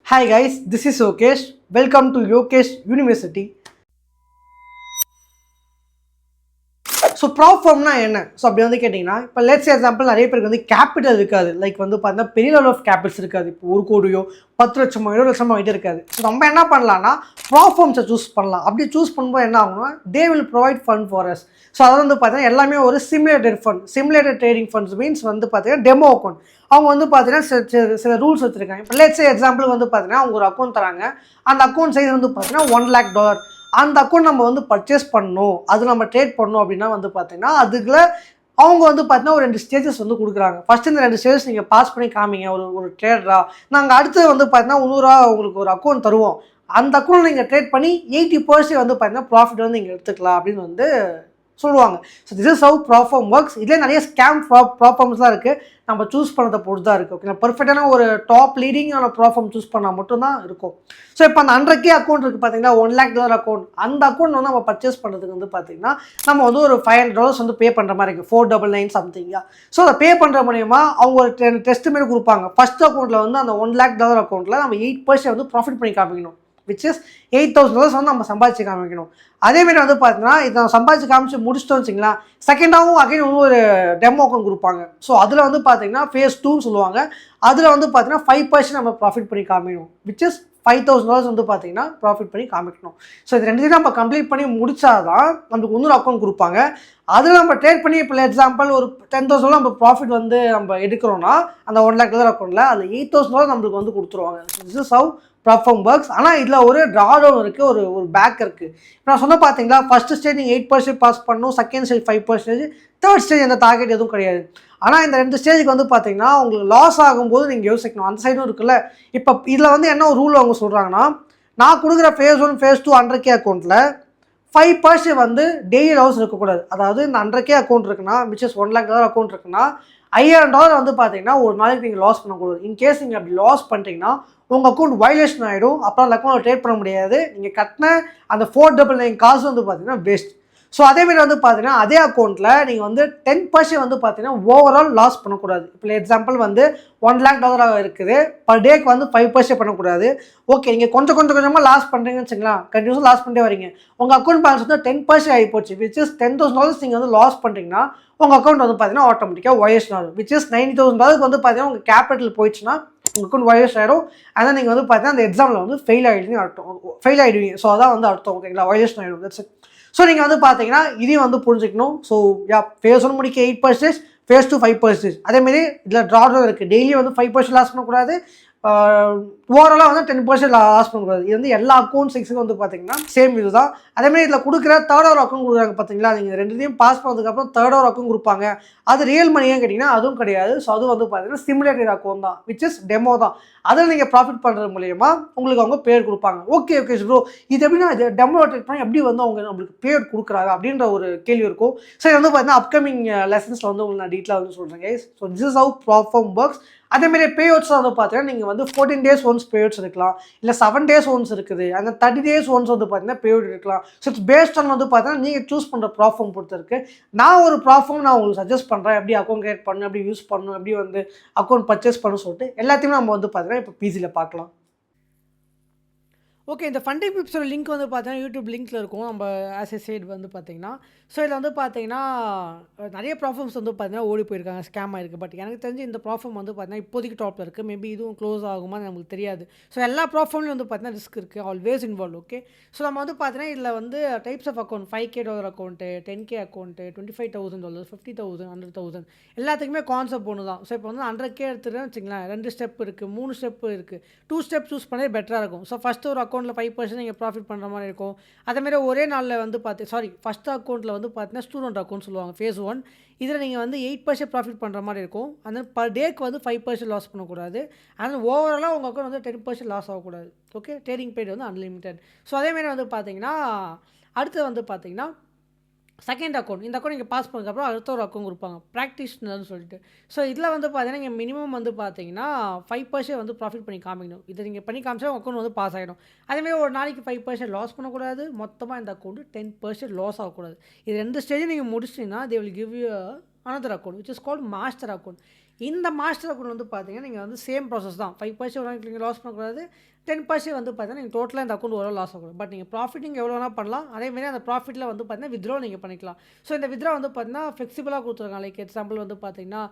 Hi guys, this is Yokesh. Welcome to Yokesh University. So ப்ராஃபார்ம்னா என்ன? So அப்படி வந்து கேட்டிங்கன்னா, இப்போ லெட்ஸ் எக்ஸாம்பிள் நிறைய பேருக்கு வந்து கேபிட்டல் இருக்காது. லைக் வந்து பார்த்தீங்கன்னா பெரிய லெவல் ஆஃப் கேபிட்டல்ஸ் இருக்காது. இப்போ 1 கோடியோ 10 லட்சமோ 20 லட்சமோ கிட்ட இருக்காது. ஸோ நம்ம என்ன பண்ணலாம்னா ப்ராஃபார்ம்ஸை சூஸ் பண்ணலாம். அப்படி சூஸ் பண்ணும்போது என்ன ஆகும்னா they will provide fund for us. So அது வந்து பார்த்தீங்கன்னா எல்லாமே ஒரு simulated fund. Simulated trading funds means வந்து பார்த்தீங்கன்னா டெமோ அக்கௌண்ட். அவங்க வந்து பார்த்தீங்கன்னா சில ரூல்ஸ் வச்சுருக்காங்க. இப்போ லெட்ஸ் எக்ஸாம்பிள் வந்து பார்த்தீங்கன்னா அவங்க ஒரு அக்கௌண்ட் தராங்க. அந்த அக்கௌண்ட் சைஸ் வந்து பார்த்தீங்கன்னா $1,00,000. அந்த அக்கௌண்ட் நம்ம வந்து பர்ச்சேஸ் பண்ணணும், அது நம்ம ட்ரேட் பண்ணணும் அப்படின்னா வந்து பார்த்தீங்கன்னா அதுக்குள்ள அவங்க வந்து பார்த்தீங்கன்னா ஒரு 2 ஸ்டேஜஸ் வந்து கொடுக்குறாங்க. ஃபர்ஸ்ட் இந்த 2 ஸ்டேஜஸ் நீங்கள் பாஸ் பண்ணி காமிங்க ஒரு ட்ரேடரா. நாங்கள் அடுத்து வந்து பார்த்தீங்கன்னா $300 உங்களுக்கு ஒரு அக்கௌண்ட் தருவோம். அந்த அக்கௌண்ட் நீங்கள் ட்ரேட் பண்ணி 80% வந்து பார்த்தீங்கன்னா ப்ராஃபிட் வந்து நீங்கள் எடுத்துக்கலாம் அப்படின்னு வந்து சொல்லுவாங்க. So this is how prop firm works. இதில் நிறைய ஸ்கேம் ப்ராஃபார்ம்ஸ்லாம் இருக்குது. நம்ம சூஸ் பண்ணதை பொறுத்து தான் இருக்குது. ஓகே, பர்ஃபெக்டான ஒரு டாப் லீடிங்கான ப்ராஃபார்ம் சூஸ் பண்ணால் மட்டும்தான் இருக்கும். ஸோ இப்போ அந்த 100K அக்கௌண்ட் இருக்குது பார்த்தீங்கன்னா $1,00,000 அக்கௌண்ட். அந்த அக்கௌண்ட் வந்து நம்ம பர்ச்சேஸ் பண்ணுறதுக்கு வந்து பார்த்தீங்கன்னா நம்ம வந்து ஒரு $500 வந்து பே பண்ணுற மாதிரி இருக்குது. 499 சம்திங்கா. ஸோ அதை பே பண்ணுற மூலியமா அவங்க ஒரு டெஸ்ட் மாரி கொடுப்பாங்க. ஃபர்ஸ்ட் அக்கௌண்ட்டில் வந்து அந்த $1,00,000 அக்கௌண்ட்டில் நம்ம 8% வந்து ப்ராஃபிட் பண்ணி காமிக்கணும். விச் இஸ் $8,000 வந்து நம்ம சம்பாதிச்சு காமிக்கணும். அதேமாரி வந்து பார்த்தீங்கன்னா இதை நம்ம சம்பாதிச்சு காமிச்சு முடிச்சிட்டோம் வச்சிங்களா, செகண்டாகவும் அகைன் ஒரு டெமோ அக்கௌண்ட் கொடுப்பாங்க. ஸோ அதில் வந்து பார்த்தீங்கன்னா ஃபேஸ் 2ன்னு சொல்லுவாங்க. அதில் வந்து பார்த்தீங்கன்னா 5% நம்ம ப்ராஃபிட் பண்ணி காமிக்கணும். விச் இஸ் $5,000 வந்து பார்த்தீங்கன்னா ப்ராஃபிட் பண்ணி காமிக்கணும். ஸோ இது ரெண்டுத்தையும் நம்ம கம்ப்ளீட் பண்ணி முடிச்சாதான் நமக்கு இன்னொரு அக்கௌண்ட் கொடுப்பாங்க. அதில் நம்ம ட்ரேட் பண்ணி இப்போ எக்ஸாம்பிள் ஒரு $10,000 நம்ம ப்ராஃபிட் வந்து நம்ம எடுக்கிறோன்னா அந்த $1,00,000 அக்கௌண்ட்டில் அது $8,000 நம்மளுக்கு வந்து கொடுத்துருவாங்க. This is how prop firm works. ஆனால் இதில் ஒரு ட்ராடவுன் இருக்குது, ஒரு பேக் இருக்குது. இப்போ நான் சொன்ன பார்த்தீங்களா, ஃபஸ்ட்டு ஸ்டேஜ் நீங்கள் 8% பாஸ் பண்ணணும், செகண்ட் ஸ்டேஜ் 5%, தேர்ட் ஸ்டேஜ் எந்த டார்கெட் எதுவும் கிடையாது. ஆனால் இந்த 2 ஸ்டேஜுக்கு வந்து பார்த்தீங்கன்னா உங்களுக்கு லாஸ் ஆகும்போது நீங்கள் யோசிக்கணும். அந்த சைடும் இருக்குல்ல. இப்போ இதில் வந்து என்ன ஒரு ரூல் அவங்க சொல்கிறாங்கன்னா, நான் கொடுக்குற ஃபேஸ் 1 ஃபேஸ் 2 100K அக்கௌண்ட்டில் 5% வந்து டெய்லி லாஸ் இருக்கக்கூடாது. அதாவது இந்த 100K அக்கௌண்ட் இருக்குன்னா விச் இஸ் $1,00,000 அக்கௌண்ட் இருக்குன்னா $5,000 வந்து பார்த்தீங்கன்னா ஒரு நாளைக்கு நீங்கள் லாஸ் பண்ணக்கூடாது. இன்கேஸ் நீங்கள் அப்படி லாஸ் பண்ணிட்டீங்கன்னா உங்கள் அக்கௌண்ட் வயலேஷன் ஆகிடும். அப்புறம் அந்த அக்கௌண்ட் ட்ரேட் பண்ண முடியாது. நீங்கள் கட்டின அந்த 499 காசு வந்து பார்த்தீங்கன்னா வேஸ்ட். ஸோ அதேமாரி வந்து பார்த்தீங்கன்னா அதே அக்கௌண்ட்டில் நீங்கள் வந்து 10% வந்து பார்த்தீங்கன்னா ஓவரால் லாஸ் பண்ணக்கூடாது. இப்போ எக்ஸாம்பிள் வந்து $1,00,000 இருக்குது, பர் டேக்கு வந்து 5% பண்ணக்கூடாது. ஓகே, நீங்கள் கொஞ்சம் கொஞ்சமாக லாஸ் பண்ணுறீங்கன்னு வச்சுங்களேன், கண்டினியூஸாக லாஸ் பண்ணிட்டே வரீங்க. உங்கள் அக்கௌண்ட் பேலன்ஸ் வந்து 10% ஆகி போச்சு. விச் இஸ் $10,000 நீங்கள் வந்து லாஸ் பண்ணுறீங்கன்னா உங்கள் அக்கௌண்ட் வந்து பார்த்தீங்கன்னா ஆட்டோமேட்டிக்காக வயலேஷன் ஆகும். விச் இஸ் $90,000 வந்து பார்த்தீங்கன்னா உங்கள் கேபிட்டல் போயிடுச்சுன்னா உங்கள் அக்கௌண்ட் வயலேஷன் ஆகிடும். அதான் நீங்கள் வந்து பார்த்தீங்கன்னா அந்த எக்ஸாமில் வந்து ஃபெயில் ஆகிடுவீங்க. ஸோ அதான் வந்து அர்த்தம். ஓகேங்களா, வயலேஷன் ஆகிடும். That's it. ஸோ நீங்கள் வந்து பார்த்தீங்கன்னா இதையும் வந்து புரிஞ்சுக்கணும். ஸோ ஃபேஸ் 1 முடிக்க 8%, ஃபேஸ் 2 5%. அதேமாரி இதில் ட்ராடவுன் இருக்குது. டெய்லி வந்து 5% லாஸ் பண்ணக்கூடாது, ஓவராலாக வந்து 10% லாஸ் பண்ணக்கூடாது. இது வந்து எல்லா அக்கௌண்ட் சைஸுக்கும் வந்து பார்த்தீங்கன்னா சேம் இது தான். அதேமாதிரி இதில் கொடுக்குற தேர்ட் ஒரு அக்கௌண்ட் கொடுக்குறாங்க பார்த்தீங்களா, நீங்கள் ரெண்டுத்தையும் பாஸ் பண்ணதுக்கப்புறம் தேர்ட் ஒரு அக்கௌண்ட் கொடுப்பாங்க. அது ரியல் மணியாக கேட்டிங்கன்னா அதுவும் கிடையாது. ஸோ அது வந்து பார்த்தீங்கன்னா சிமுலேட்டட் அக்கௌண்ட் தான், விச் இஸ் டெமோ தான். அதில் நீங்கள் ப்ராஃபிட் பண்ணுறது மூலியமா உங்களுக்கு அவங்க பேர் கொடுப்பாங்க. ஓகே ப்ரோ, இது எப்படின்னா இது டெமோ ட்ரேட் பண்ணி எப்படி வந்து அவங்க நம்மளுக்கு பேர் கொடுக்குறாங்க அப்படின்ற ஒரு கேள்வி இருக்கும். ஸோ இது வந்து பார்த்தீங்கன்னா அப்கமிங் லெசன்ஸில் வந்து உங்களுக்கு நான் டீட்டெயிலாக வந்து சொல்கிறேன். So this is how prop firm works. அதேமாரி பே அவுட்ஸ் வந்து பார்த்தீங்கன்னா நீங்கள் வந்து 14 days ஒன்ஸ் பே அவுட்ஸ் இருக்கலாம், இல்லை 7 days ஒன்ஸ் இருக்குது, அந்த 30 days ஒன்ஸ் வந்து பார்த்தீங்கன்னா பே அவுட் இருக்கலாம். ஸோ இட்ஸ் பேஸ்ட் ஆன் வந்து பார்த்தீங்கன்னா நீங்கள் சூஸ் பண்ணுற ப்ராஃபார்ம் பொறுத்து இருக்குது. நான் ஒரு ப்ராஃபார்ம் நான் உங்களுக்கு சஜஸ்ட் பண்ணுறேன், எப்படி அக்கௌண்ட் கிரியேட் பண்ணணும், எப்படி யூஸ் பண்ணணும், எப்படி வந்து அக்கௌண்ட் பர்ச்சேஸ் பண்ணணும் சொல்லிட்டு எல்லாத்தையுமே நம்ம வந்து பார்த்தீங்கன்னா இப்போ பிசியில் பார்க்கலாம். ஓகே, இந்த ஃபண்டிங் பிப்ஸோட லிங்க் வந்து பார்த்தீங்கன்னா யூடியூப் லிங்க்கில் இருக்கும். நம்ம ஆஸ் எ சைடு வந்து பார்த்தீங்கன்னா ஸோ இதில் வந்து பார்த்தீங்கன்னா நிறைய ப்ராஃபார்ம்ஸ் வந்து பார்த்தீங்கன்னா ஓடி போயிருக்காங்க, ஸ்கேம் ஆகிருக்கு. பட் எனக்கு தெரிஞ்சு இந்த ப்ராஃபார்ம் வந்து பார்த்தீங்கன்னா இப்போதைக்கு டாப்பில் இருக்குது. மேபி இதுவும் க்ளோஸ் ஆகுமா நமக்கு தெரியாது. ஸோ எல்லா ப்ராஃபார்ம்லையும் வந்து பார்த்தீங்கன்னா ரிஸ்க் இருக்குது, ஆல்வேஸ் இன்வால்வ். ஓகே, ஸோ நம்ம வந்து பார்த்தீங்கன்னா இதில் வந்து types of account $5K account, $10K account, $25,000, $50,000, $100,000 எல்லாத்துக்குமே கான்செப்ட் ஒன்று தான். ஸோ இப்போ வந்து 100K எடுத்துகிட்டேன்னு வச்சுங்களேன், 2 ஸ்டெப் இருக்குது, 3 ஸ்டெப் இருக்குது. 2 ஸ்டெப் சூஸ் பண்ணவே பெட்டராக இருக்கும். ஸோ ஃபஸ்ட்டு ஒரு அக்கௌண்ட்டில் 5% நீங்கள் ப்ராஃபிட் பண்ணுற மாதிரி இருக்கும். அதேமாதிரி ஒரே நாளில் வந்து ஃபஸ்ட் அக்கௌண்ட்டில் வந்து பார்த்தீங்கன்னா ஸ்டூடெண்ட் அக்கௌண்ட் சொல்லுவாங்க, ஃபேஸ் 1. இதில் நீங்கள் வந்து 8% ப்ராஃபிட் பண்ணுற மாதிரி இருக்கும். அந்த பர் டேக்கு வந்து 5% லாஸ் பண்ணக்கூடாது. ஆனால் ஓவராலாக உங்கள் அக்கௌண்ட் வந்து 10% லாஸ் ஆகக்கூடாது. ஓகே, ட்ரேடிங் பீரியட் வந்து அன்லிமிட்டட். ஸோ அதேமாதிரி வந்து பார்த்தீங்கன்னா அடுத்து வந்து பார்த்தீங்கன்னா செகண்ட் அக்கௌண்ட். இந்த அக்கௌண்ட் நீங்கள் பாஸ் பண்ணதுக்கப்புறம் அடுத்த ஒரு அக்கௌண்ட் கொடுப்பாங்க, ப்ராக்டிஷனர்னு சொல்லிட்டு. ஸோ இதில் வந்து பார்த்தீங்கன்னா நீங்கள் மினிமம் வந்து பார்த்தீங்கன்னா 5% வந்து ப்ராஃபிட் பண்ணி காமிக்கணும். இதை நீங்கள் பண்ணி காமிச்சா உங்கள் அக்கௌண்ட் வந்து பாஸ் ஆகிடும். அதேமாதிரி ஒரு நாளைக்கு 5% லாஸ் பண்ணக்கூடாது, மொத்தமாக இந்த அக்கௌண்ட்டு 10% லாஸ் ஆகக்கூடாது. இது 2 ஸ்டேஜும் நீங்கள் முடிச்சிட்டிங்கன்னா they will give you another account which is called master account. இந்த மாஸ்டர் அக்கௌண்ட் வந்து பார்த்தீங்கன்னா நீங்கள் வந்து சேம் ப்ராசஸ் தான் 5% நீங்கள் லாஸ் பண்ணக்கூடாது 10% வந்து பார்த்தீங்கன்னா நீங்கள் டோட்டலாக இந்த அக்கௌண்ட் எவ்வளோ லாஸ் ஆகக்கூடாது பட் நீங்கள் ப்ராஃபிட்டிங் எவ்வளோ வேணால் பண்ணலாம் அதேமாதிரி அந்த ப்ராஃபிட்டில் வந்து பார்த்தீங்கன்னா வித்ட்ரா நீங்கள் பண்ணிக்கலாம் ஸோ இந்த வித்ட்ரா வந்து பார்த்தீங்கன்னா ஃப்ளெக்சிபிளாக கொடுத்துருக்காங்க லைக் எக்ஸாம்பிள் வந்து பார்த்தீங்கன்னா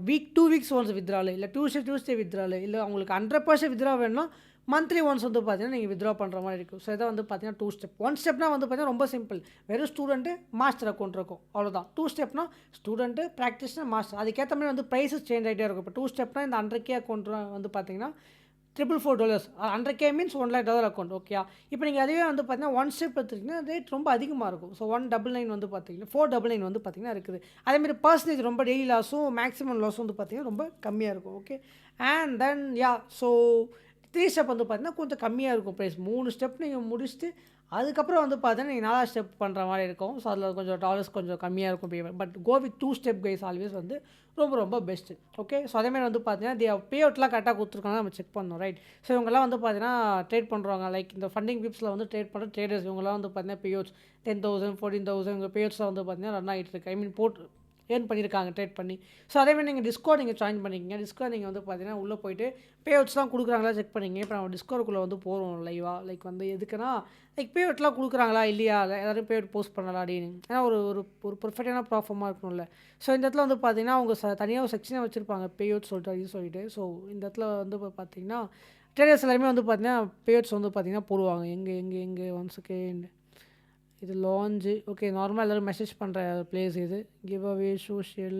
வீக் 2 வீக்ஸ் ஒன்ஸ் வித்ட்ரால் இல்லை டியூஸ்டே வித்ட்ரால் இல்லை உங்களுக்கு 100% வித்ட்ரா வேணும்னா மந்த்லி ஒன்ஸ் வந்து பார்த்தீங்கன்னா நீங்கள் வித்ட்ரா பண்ணுற மாதிரி இருக்கும் ஸோ இதை வந்து பார்த்தீங்கன்னா 2 ஸ்டெப் 1 ஸ்டெப்னா வந்து பார்த்தீங்கன்னா ரொம்ப சிம்பிள் வெறும் ஸ்டூடெண்ட்டு மாஸ்டர் அக்கௌண்ட் இருக்கும் அவ்வளோதான் 2 ஸ்டெப்னா ஸ்டூடெண்ட்டு ப்ராக்டிஸ்னா மாஸ்டர் அதுக்கேற்ற மாதிரி வந்து ப்ரைஸஸ் சேஞ்ச் ஆகிட்டே இருக்கும் இப்போ 2 ஸ்டெப்னா இந்த 100K அக்கௌண்ட் வந்து பார்த்தீங்கன்னா $444 100K மீன்ஸ் $1,00,000 அக்கௌண்ட் ஓகே இப்போ நீங்கள் அதுவே வந்து பார்த்தீங்கன்னா 1 ஸ்டெப் எடுத்துக்கிட்டிங்கன்னா ரேட் ரொம்ப அதிகமாக இருக்கும் ஸோ 199 வந்து பார்த்தீங்கன்னா 499 வந்து பார்த்தீங்கன்னா இருக்குது அதேமாதிரி பர்சன்டேஜ் ரொம்ப டெய்லி லாஸும் மேக்ஸிமம் லாஸும் வந்து பார்த்தீங்கன்னா ரொம்ப கம்மியாக இருக்கும் okay and then so 3 step வந்து பார்த்தீங்கன்னா கொஞ்சம் கம்மியாக இருக்கும் ப்ரைஸ் 3 ஸ்டெப் நீங்கள் முடிச்சுட்டு அதுக்கப்புறம் வந்து பார்த்தீங்கன்னா நீங்கள் 4 ஸ்டெப் பண்ணுற மாதிரி இருக்கும் ஸோ அதில் கொஞ்சம் டாலர்ஸ் கொஞ்சம் கம்மியாக இருக்கும் payment but go with 2 step guys always வந்து ரொம்ப பெஸ்ட்டு ஓகே ஸோ அதேமாதிரி வந்து பார்த்தீங்கன்னா பே அவுட்லாம் கரெக்டாக கொடுத்துருக்காங்க நம்ம செக் பண்ணணும் ரைட் ஸோ இவங்கெல்லாம் வந்து பார்த்தீங்கன்னா ட்ரேட் பண்ணுறாங்க லைக் இந்த ஃபண்டிங் பிப்ஸில் வந்து ட்ரேட் பண்ணுற ட்ரேடர்ஸ் இவங்கெல்லாம் வந்து பார்த்தீங்கன்னா பே அவுட்ஸ் 10,000 14,000 இவங்க பே அவுட்ஸில் வந்து பார்த்தீங்கன்னா ரன் ஆகிட்டு இருக்கு ஐ மீன் போட்டு ஏர்ன் பண்ணியிருக்காங்க ட்ரேட் பண்ணி ஸோ அதேமாதிரி நீங்கள் டிஸ்கோ நீங்கள் ஜாயின் பண்ணிக்கிங்க டிஸ்கோ நீங்கள் வந்து பார்த்தீங்கன்னா உள்ளே போய்ட்டு பே அவுட்ஸ்லாம் கொடுக்குறாங்களா செக் பண்ணிங்க இப்போ நம்ம டிஸ்கோருக்குள்ளே வந்து போகிறோம் லைவாக லைக் வந்து எதுக்குன்னா லைக் பே அவுட்லாம் கொடுக்குறாங்களா இல்லையா எல்லோரும் பே அவுட் போஸ்ட் பண்ணலாம் அப்படின்னு ஏன்னா ஒரு பர்ஃபெக்டான ப்ராஃபார்மாக இருக்கணும்ல ஸோ இந்த இடத்துல வந்து பார்த்தீங்கன்னா அவங்க தனியாக ஒரு செக்ஷனாக வச்சுருப்பாங்க பே அவுட் சொல்லிட்டு ஸோ இந்த இடத்துல வந்து பார்த்தீங்கன்னா ட்ரேடர்ஸ் எல்லாருமே வந்து பார்த்தீங்கன்னா பே அவுட்ஸ் வந்து பார்த்தீங்கன்னா போடுவாங்க எங்கே ஒன் செகண்ட் இது லான்ச்சு ஓகே நார்மலாக எல்லோரும் மெசேஜ் பண்ணுற பிளேஸ் இது கிவ் அவே சோஷியல்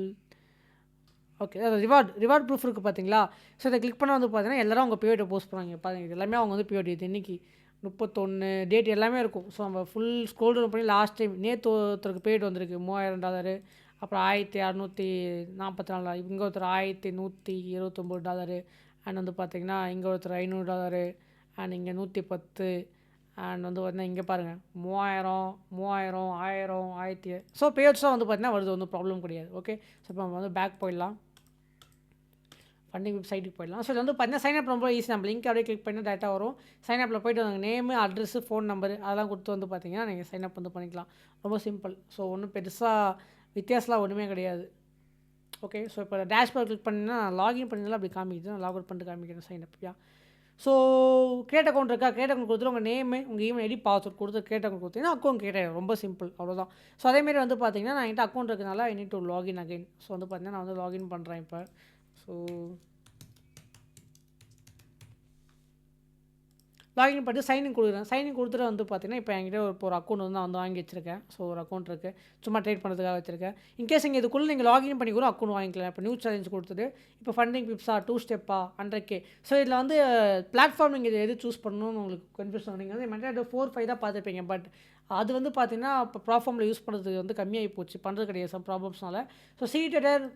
ஓகே அது ரிவார்ட் ப்ரூஃப் இருக்குது பார்த்தீங்களா ஸோ இதை கிளிக் பண்ணால் வந்து பார்த்தீங்கன்னா எல்லோரும் அவங்க பேயோட்டை போஸ்ட் பண்ணுவாங்க பாருங்கள் இது எல்லாமே அவங்க வந்து பேயோட் இது இன்றைக்கி 31 டேட் எல்லாமே இருக்கும் ஸோ நம்ம ஃபுல் ஸ்க்ரோல் டவுன் பண்ணி லாஸ்ட் டைம் நேற்று ஒருத்தருக்கு பேய்ட் வந்திருக்கு $3,000 அப்புறம் $1,644 இங்கே ஒருத்தர் $1,129 அண்ட் வந்து பார்த்திங்கன்னா இங்கே ஒருத்தர் $500 அண்ட் இங்கே 110 அண்ட் வந்து பார்த்தீங்கன்னா இங்கே பாருங்கள் 3000 1000 1000 ஸோ பேய்ட்ஸாக வந்து பார்த்தீங்கன்னா வருது ஒன்றும் ப்ராப்ளம் கிடையாது ஓகே ஸோ இப்போ நம்ம வந்து பேக் போயிடலாம் ஃபண்டிங் வெப்சைட்டுக்கு போயிடலாம் ஸோ இது வந்து பார்த்தீங்கன்னா சைனப் ரொம்ப ஈஸி நம்ம லிங்க் அப்படியே கிளிக் பண்ணி டேட்டா வரும் சைனப்பில் போய்ட்டு உங்கள் நேமு அட்ரஸ் ஃபோன் நம்பர் அதெல்லாம் கொடுத்து வந்து பார்த்தீங்கன்னா நீங்கள் சைனப் வந்து பண்ணிக்கலாம் ரொம்ப சிம்பிள் ஸோ ஒன்றும் பெருசாக வித்தியாசம்லாம் ஒன்றுமே கிடையாது ஓகே ஸோ இப்போ டேஷ்போர்ட் கிளிக் பண்ணிங்கன்னா லாகின் பண்ணிக்கலாம் அப்படி காமிக்குது நான் லாக் அவுட் பண்ணிட்டு காமிக்கிறேன் சைனப் ஸோ கிரியேட் அக்கௌண்ட் இருக்கா கிரியேட் அக்கௌண்ட் கொடுத்துட்டு உங்கள் நேமு உங்கள் ஈமெயில் ஐடி பாஸ்வேர்ட் கொடுத்து கிரியேட் அக்கௌண்ட் கொடுத்தீங்கன்னா அக்கௌண்ட் கிரியேட் ஆகிடும் ரொம்ப சிம்பிள் அவ்வளோதான் ஸோ அதேமாரி வந்து பார்த்தீங்கன்னா நான் என்கிட்ட அக்கௌண்ட் இருக்கிறதுனால I need to login again so வந்து பார்த்தீங்கன்னா நான் வந்து லாகின் பண்ணுறேன் இப்போ ஸோ லாகின் பண்ணிட்டு சைனிங் கொடுக்குறேன் சைனிங் கொடுத்துட்டு வந்து பார்த்தீங்கன்னா இப்போ என்கிட்ட ஒரு அக்கௌண்ட் வந்து நான் வந்து வாங்கி வச்சிருக்கேன் ஸோ ஒரு அக்கௌண்ட் இருக்குது சும்மா ட்ரேட் பண்ணுறதுக்காக வச்சிருக்கேன் இன்கேஸ் நீங்கள் இதுக்குள்ளே நீங்கள் லாகின் பண்ணி கூட அக்கௌண்ட் வாங்கிக்கலாம் இப்போ நியூ சேலஞ்ச் கொடுத்துட்டு இப்போ ஃபண்டிங் பிப்ஸா 2 ஸ்டெப்பா 100K ஸோ இதில் வந்து பிளாட்ஃபார்ம் நீங்கள் எது சூஸ் பண்ணணும்னு உங்களுக்கு கன்ஃபியூஷன் நீங்கள் வந்து மென்டாக 4-5 தான் பார்த்துருப்பீங்க பட் அது வந்து பார்த்தீங்கன்னா இப்போ ப்ளாட்ஃபார்மில் யூஸ் பண்ணுறதுக்கு வந்து கம்மியாகி போச்சு பண்ணுறது கிடையாது சம் ப்ராப்ளம்ஸ்னால so trader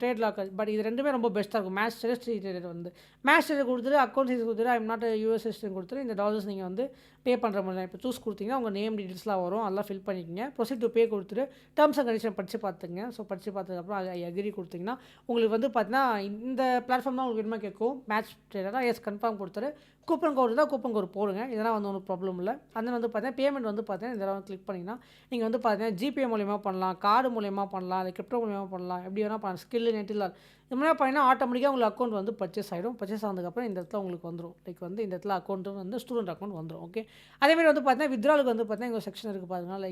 trade locker but இது ரெண்டுமே ரொம்ப பெஸ்ட்டாக இருக்கும் மேட்ச் ட்ரேடர் வந்து மேட்ச் ட்ரேடர் கொடுத்துட்டு அக்கௌண்ட் சைஸ் கொடுத்துட்டு ஐம் நாட் யூஎஸ் கொடுத்துட்டு இந்த டாலர்ஸ் நீங்கள் வந்து பே பண்ணுற மாதிரி இப்போ சூஸ் கொடுத்தீங்கன்னா உங்கள் நேம் டீட்டெயில்ஸ்லாம் வரும் அதெல்லாம் ஃபில் பண்ணிக்கங்க ப்ரொசீட் டு பே கொடுத்துட்டு டேர்ம்ஸ் அண்ட் கண்டிஷன் படித்து பார்த்துங்க ஸோ படித்து பார்த்ததுக்கப்புறம் ஐ அக்ரி கொடுத்தீங்கன்னா உங்களுக்கு வந்து பார்த்தீங்கன்னா இந்த பிளாட்ஃபார்ம் தான் உங்களுக்கு வேணுமா கேட்கும் மேட்ச் ட்ரேடராக எஸ் கன்ஃபார்ம் கொடுத்துட்டு கூப்பன் கோடு தான் கூப்பன் கோடு போடுங்க இதெல்லாம் வந்து ஒன்றும் ப்ராப்ளம் இல்லை அந்த வந்து பார்த்தீங்கன்னா பேமெண்ட் வந்து பார்த்தீங்கன்னா இதெல்லாம் கிளிக் பண்ணிங்கன்னா நீங்கள் வந்து பார்த்தீங்கன்னா ஜிபே மூலியமாக பண்ணலாம் கார்டு மூலியமாக பண்ணலாம் இல்லை கிரிப்டோ மூலியமாக பண்ணலாம் எப்படி வேணால் பண்ணலாம் ஸ்கில் நெட்டில் இது மாதிரி பண்ணிங்கன்னா ஆட்டோமேட்டிக்காக உங்களுக்கு அக்கௌண்ட் வந்து பர்ச்சேஸ் ஆகிடும் பர்ச்சேஸ் ஆனதுக்கப்புறம் இந்த இடத்துல உங்களுக்கு வந்துடும் லைக் வந்து இந்த இடத்துல அக்கௌண்ட்டு வந்து ஸ்டூடெண்ட் அக்கௌண்ட் வந்துடும் ஓகே அதேமாதிரி வந்து பார்த்தீங்கன்னா வித்ட்ராலுக்கு வந்து பார்த்தீங்கன்னா இங்கே செக்ஷன் இருக்குது பாருங்கள்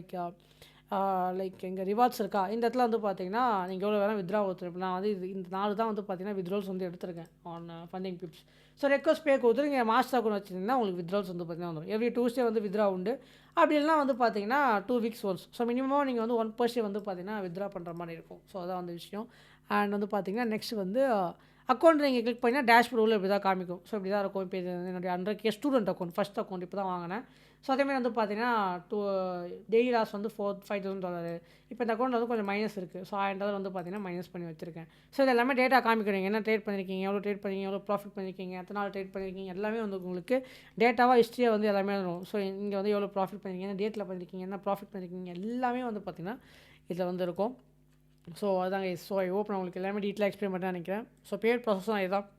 லைக் எங்கள் ரிவார்ட்ஸ் இருக்கா இந்த இடத்துல வந்து பார்த்தீங்கன்னா நீங்கள் எவ்வளோ வேணால் வித்ட்ரா கொடுத்துருப்பேன் நான் வந்து இந்த 4 தான் வந்து பார்த்தீங்கன்னா வித்ட்ரால்ஸ் வந்து எடுத்துருக்கேன் on funding pips so request pay கொடுத்து நீங்கள் மாஸ்டர் அக்கௌண்ட் வச்சுருந்தீங்கன்னா உங்களுக்கு வித்ட்ரால்ஸ் வந்து பார்த்தீங்கன்னா வந்துடும் எவ்ரி டியூஸ்டே வந்து வித்ட்ரா உண்டு அப்படி இல்லைனா வந்து பார்த்தீங்கன்னா 2 வீக்ஸ் ஒன்ஸ் ஸோ மினிமம் நீங்கள் வந்து 1% வந்து பார்த்தீங்கன்னா வித்ட்ரா பண்ணுற மாதிரி இருக்கும் ஸோ அதான் வந்து விஷயம் அண்ட் வந்து பார்த்தீங்கன்னா நெக்ஸ்ட் வந்து அக்கௌண்ட் நீங்கள் கிளிக் பண்ணிங்கன்னா டேஷ்போர்ட் உள்ள இப்படி தான் காமிக்கும் ஸோ இப்படி தான் இருக்கும் இப்போ இது என்னுடைய 100K student account first account இப்போ தான் வாங்கினேன் ஸோ அதேமாதிரி வந்து பார்த்தீங்கன்னா டெய்லி லாஸ் வந்து $5,000 இப்போ இந்த அக்கௌண்ட் வந்து கொஞ்சம் மைனஸ் இருக்குது ஸோ $1,000 வந்து பார்த்தீங்கன்னா மைனஸ் பண்ணி வச்சிருக்கேன் ஸோ இது எல்லாமே டேட்டா காமிக்கிறீங்க என்ன ட்ரேட் பண்ணியிருக்கீங்க எவ்வளோ ட்ரேட் பண்ணிருக்கீங்க எவ்வளோ ப்ராஃபிட் பண்ணியிருக்கீங்க எத்தனை நாள் ட்ரேட் பண்ணியிருக்கீங்க எல்லாமே வந்து உங்களுக்கு டேட்டாவாக ஹிஸ்ட்ரியாக வந்து எல்லாமே வரும் ஸோ இங்கே வந்து எவ்வளோ ப்ராஃபிட் பண்ணியிருக்கீங்க என்ன டேட்டில் பண்ணியிருக்கீங்க என்ன ப்ராஃபிட் பண்ணியிருக்கீங்க எல்லாமே வந்து பார்த்தீங்கன்னா இதில் வந்து இருக்கும் ஸோ அதாங்க ஸோ ஐ ஹோப் நான் உங்களுக்கு எல்லாமே டீட்டெயிலாக எக்ஸ்பிளைன் பண்ண நினைக்கிறேன் ஸோ பேட் ப்ராசஸும் இதுதான்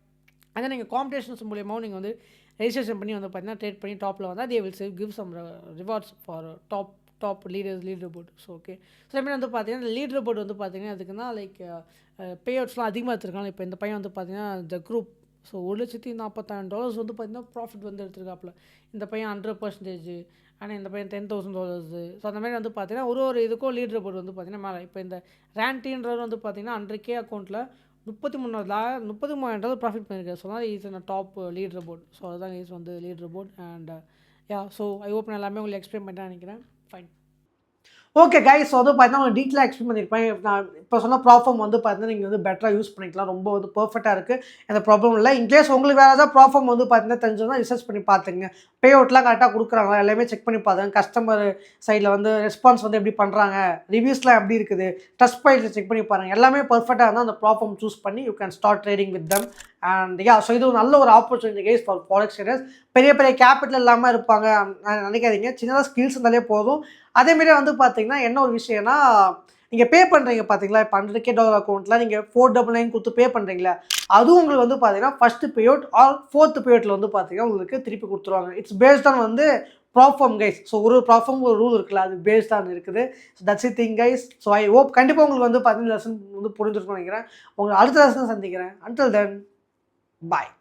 அதே நீங்கள் காம்படிஷன்ஸ் மூலியமாக நீங்கள் வந்து ரெஜிஸ்ட்ரேஷன் பண்ணி வந்து பார்த்தீங்கன்னா ட்ரேட் பண்ணி டாப்பில் வந்தால் they will give some rewards for top top leader board. So okay. So அதுமாதிரி வந்து பார்த்தீங்கன்னா லீடர் போர்டு வந்து பார்த்தீங்கன்னா அதுக்குன்னா லைக் பே அவுட்ஸ்லாம் அதிகமாக எடுத்துருக்காங்க. இப்போ இந்த பையன் வந்து பார்த்தீங்கன்னா த குரூப் ஸோ $1,40,000 வந்து பார்த்தீங்கன்னா ப்ராஃபிட் வந்து எடுத்துருக்காப்புல. இந்த பையன் 100%, ஆனால் இந்த பையன் $10,000. ஸோ அந்த மாதிரி வந்து பார்த்தீங்கன்னா ஒரு இதுக்கும் லீடர் போர்டு வந்து பார்த்தீங்கன்னா மேலே இப்போ இந்த ரேண்டின்றவர் வந்து பார்த்தீங்கன்னா 100K அக்கௌண்ட்டில் 33,000 ப்ராஃபிட் பண்ணியிருக்காரு. ஸோ அதனால் இஸ் நான் டாப் லீடர் போர்டு. ஸோ அதுதான் இஸ் வந்து leader board. And so I hope நான் எல்லாமே உங்களுக்கு எக்ஸ்பிளைன் பண்ணிட்டேன் நினைக்கிறேன். ஃபைன். ஓகே கைஸ், ஸோ வந்து பார்த்தீங்கன்னா உங்களுக்கு டீட்டெயிலாக எக்ஸ்பிளைன் பண்ணியிருப்பேன். நான் இப்போ சொன்ன ப்ராஃபார்ம் வந்து பார்த்தீங்கன்னா நீங்கள் வந்து பெட்டராக யூஸ் பண்ணிக்கலாம். ரொம்ப வந்து பர்ஃபெக்டாக இருக்குது, எந்த ப்ராப்ளம் இல்லை. இன்கேஸ் உங்களுக்கு வேறு ஏதாவது ப்ராஃபார்ம் வந்து பார்த்தீங்கன்னா தெரிஞ்சதுன்னா ரிசர்ச் பண்ணி பார்த்துங்க. பே அவுட்லாம் கரெக்டாக கொடுக்குறாங்களா எல்லாமே செக் பண்ணி பாருங்க. கஸ்டமர் சைடில் வந்து ரெஸ்பான்ஸ் வந்து எப்படி பண்ணுறாங்க, ரிவ்யூஸ்லாம் எப்படி இருக்குது, ட்ரஸ்ட் பாயிண்ட்ஸை செக் பண்ணி பாருங்கள். எல்லாமே பர்ஃபெக்டாக இருந்தால் அந்த ப்ராஃபார்ம் சூஸ் பண்ணி you can start trading with them. And so இது ஒரு நல்ல ஒரு opportunity guys for forex traders. பெரிய பெரிய கேபிட்டல் இல்லாமல் இருப்பாங்க நினைக்காதீங்க. சின்னதாக ஸ்கில்ஸ் இருந்தாலே போதும். அதேமாரி வந்து பார்த்தீங்கன்னா என்ன ஒரு விஷயம்னா நீங்கள் பே பண்ணுறீங்க பார்த்தீங்களா, இப்போ $100K அக்கௌண்ட்டில் நீங்கள் 499 கொடுத்து பே பண்ணுறீங்களா, அதுவும் உங்களுக்கு வந்து பார்த்தீங்கன்னா first pay out or 4th pay அவுட்டில் வந்து பார்த்தீங்கன்னா உங்களுக்கு திருப்பி கொடுத்துருவாங்க. இட்ஸ் பேஸ்ட் ஆன் வந்து ப்ராஃபார்ம் கைஸ். ஸோ ஒரு ப்ராஃபார்ம் ஒரு ரூல் இருக்குல்ல, அது பேஸ்ட் ஆன் இருக்குது. So that's it thing guys. So I hope கண்டிப்பாக உங்களுக்கு வந்து 15 லெசன் வந்து புரிஞ்சிருக்கும்னு நினைக்கிறேன். உங்களை அடுத்த லெசன் சந்திக்கிறேன். அன்டில் தென் பாய்.